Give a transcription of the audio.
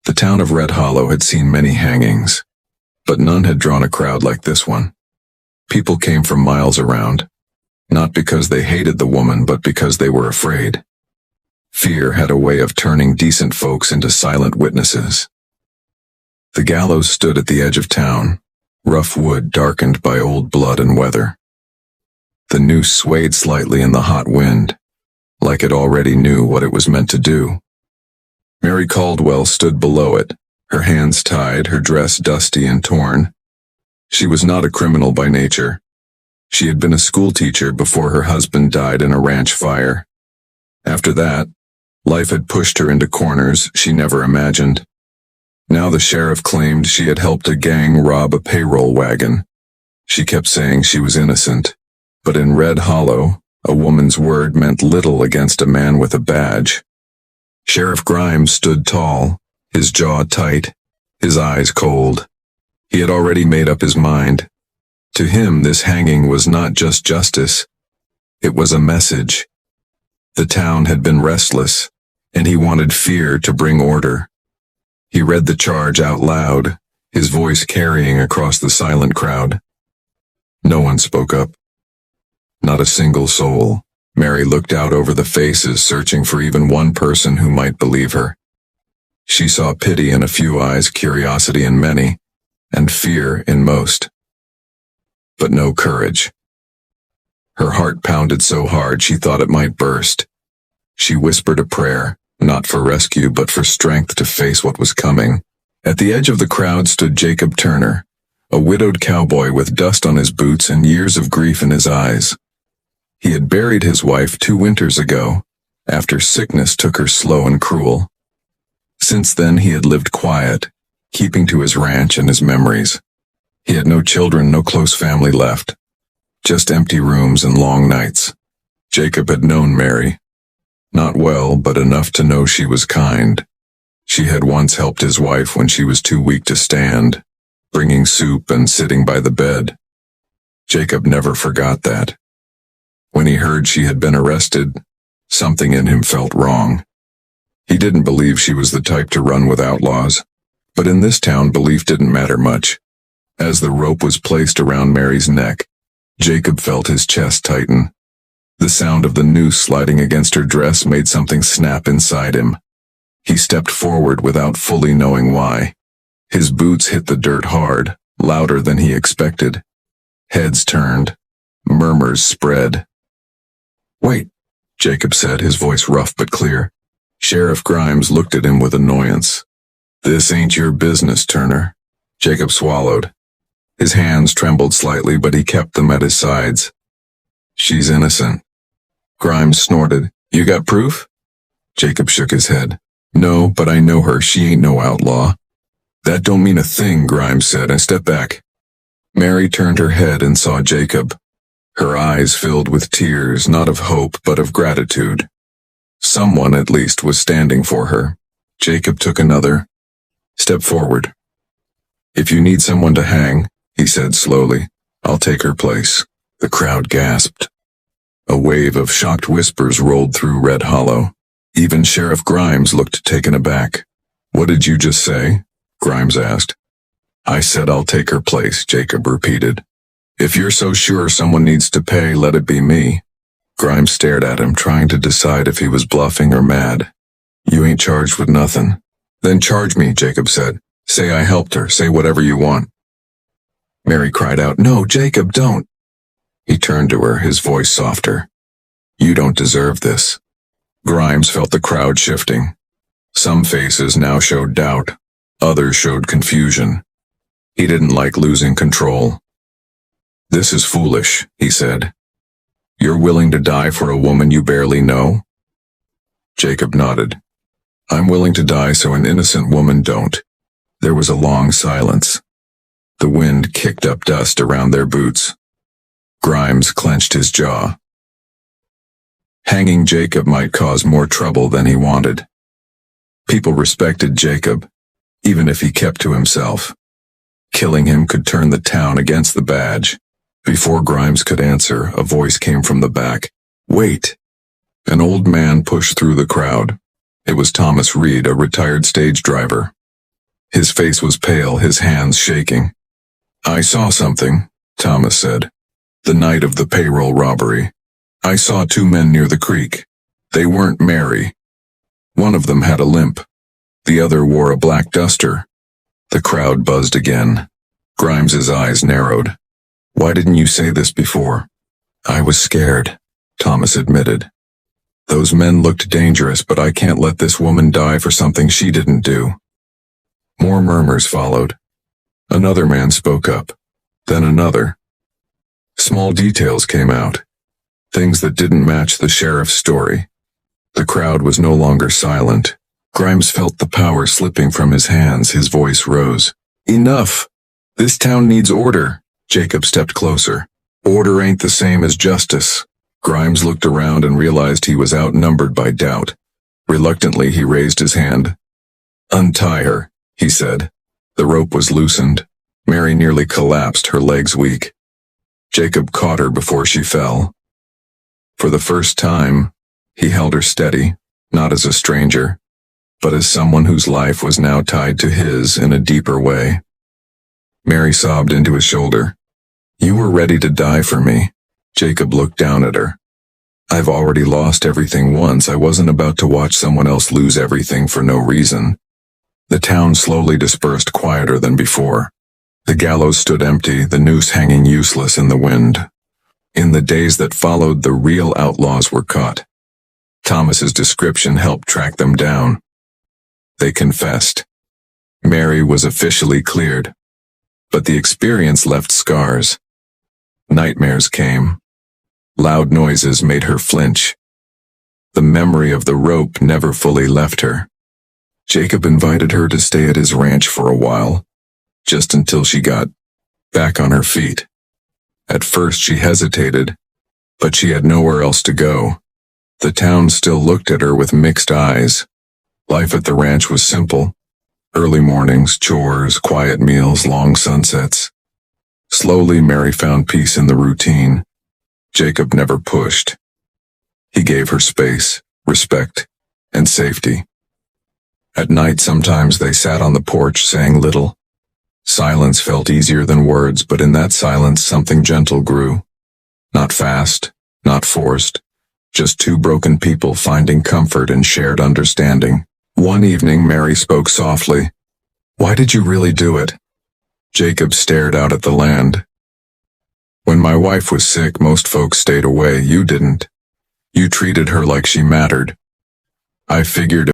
The town of Red Hollow had seen many hangings, but none had drawn a crowd like this one. People came from miles around, not because they hated the woman, but because they were afraid. Fear had a way of turning decent folks into silent witnesses. The gallows stood at the edge of town, rough wood darkened by old blood and weather. The noose swayed slightly in the hot wind, like it already knew what it was meant to do. Mary Caldwell stood below it, her hands tied, her dress dusty and torn. She was not a criminal by nature. She had been a schoolteacher before her husband died in a ranch fire. After that, life had pushed her into corners she never imagined. Now the sheriff claimed she had helped a gang rob a payroll wagon. She kept saying she was innocent, but in Red Hollow, a woman's word meant little against a man with a badge. Sheriff Grimes stood tall, his jaw tight, his eyes cold. He had already made up his mind. To him, this hanging was not just justice. It was a message. The town had been restless, and he wanted fear to bring order. He read the charge out loud, his voice carrying across the silent crowd. No one spoke up. Not a single soul. Mary looked out over the faces, searching for even one person who might believe her. She saw pity in a few eyes, curiosity in many, and fear in most. But no courage. Her heart pounded so hard she thought it might burst. She whispered a prayer, not for rescue but for strength to face what was coming. At the edge of the crowd stood Jacob Turner, a widowed cowboy with dust on his boots and years of grief in his eyes. He had buried his wife 2 winters ago, after sickness took her slow and cruel. Since then he had lived quiet, keeping to his ranch and his memories. He had no children, no close family left, just empty rooms and long nights. Jacob had known Mary. Not well, but enough to know she was kind. She had once helped his wife when she was too weak to stand, bringing soup and sitting by the bed. Jacob never forgot that. When he heard she had been arrested, something in him felt wrong. He didn't believe she was the type to run with outlaws, but in this town belief didn't matter much. As the rope was placed around Mary's neck, Jacob felt his chest tighten. The sound of the noose sliding against her dress made something snap inside him. He stepped forward without fully knowing why. His boots hit the dirt hard, louder than he expected. Heads turned. Murmurs spread. "Wait," Jacob said, his voice rough but clear. Sheriff Grimes looked at him with annoyance. "This ain't your business, Turner." Jacob swallowed. His hands trembled slightly, but he kept them at his sides. "She's innocent." Grimes snorted. "You got proof?" Jacob shook his head. "No, but I know her. She ain't no outlaw." "That don't mean a thing," Grimes said, and stepped back. Mary turned her head and saw Jacob. Her eyes filled with tears, not of hope, but of gratitude. Someone, at least, was standing for her. Jacob took another step forward. "If you need someone to hang," he said slowly, "I'll take her place." The crowd gasped. A wave of shocked whispers rolled through Red Hollow. Even Sheriff Grimes looked taken aback. "What did you just say?" Grimes asked. "I said I'll take her place," Jacob repeated. "If you're so sure someone needs to pay, let it be me." Grimes stared at him, trying to decide if he was bluffing or mad. "You ain't charged with nothing." "Then charge me," Jacob said. "Say I helped her. Say whatever you want." Mary cried out, "No, Jacob, don't." He turned to her, his voice softer. "You don't deserve this." Grimes felt the crowd shifting. Some faces now showed doubt. Others showed confusion. He didn't like losing control. "This is foolish," he said. "You're willing to die for a woman you barely know?" Jacob nodded. "I'm willing to die so an innocent woman don't." There was a long silence. The wind kicked up dust around their boots. Grimes clenched his jaw. Hanging Jacob might cause more trouble than he wanted. People respected Jacob, even if he kept to himself. Killing him could turn the town against the badge. Before Grimes could answer, a voice came from the back. "Wait!" An old man pushed through the crowd. It was Thomas Reed, a retired stage driver. His face was pale, his hands shaking. "I saw something," Thomas said. "The night of the payroll robbery. I saw two men near the creek. They weren't merry. One of them had a limp. The other wore a black duster." The crowd buzzed again. Grimes's eyes narrowed. "Why didn't you say this before?" "I was scared," Thomas admitted. "Those men looked dangerous, but I can't let this woman die for something she didn't do." More murmurs followed. Another man spoke up. Then another. Small details came out. Things that didn't match the sheriff's story. The crowd was no longer silent. Grimes felt the power slipping from his hands. His voice rose. "Enough! This town needs order." Jacob stepped closer. "Order ain't the same as justice." Grimes looked around and realized he was outnumbered by doubt. Reluctantly, he raised his hand. "Untie her," he said. The rope was loosened. Mary nearly collapsed, her legs weak. Jacob caught her before she fell. For the first time, he held her steady, not as a stranger, but as someone whose life was now tied to his in a deeper way. Mary sobbed into his shoulder. "You were ready to die for me." Jacob looked down at her. "I've already lost everything once. I wasn't about to watch someone else lose everything for no reason." The town slowly dispersed, quieter than before. The gallows stood empty, the noose hanging useless in the wind. In the days that followed, the real outlaws were caught. Thomas's description helped track them down. They confessed. Mary was officially cleared. But the experience left scars. Nightmares came. Loud noises made her flinch. The memory of the rope never fully left her. Jacob invited her to stay at his ranch for a while, just until she got back on her feet. At first she hesitated, but she had nowhere else to go. The town still looked at her with mixed eyes. Life at the ranch was simple. Early mornings, chores, quiet meals, long sunsets. Slowly, Mary found peace in the routine. Jacob never pushed. He gave her space, respect, and safety. At night, sometimes they sat on the porch saying little. Silence felt easier than words, but in that silence something gentle grew. Not fast, not forced, just two broken people finding comfort in shared understanding. One evening, Mary spoke softly. "Why did you really do it?" Jacob stared out at the land. "When my wife was sick, most folks stayed away. You didn't. You treated her like she mattered. I figured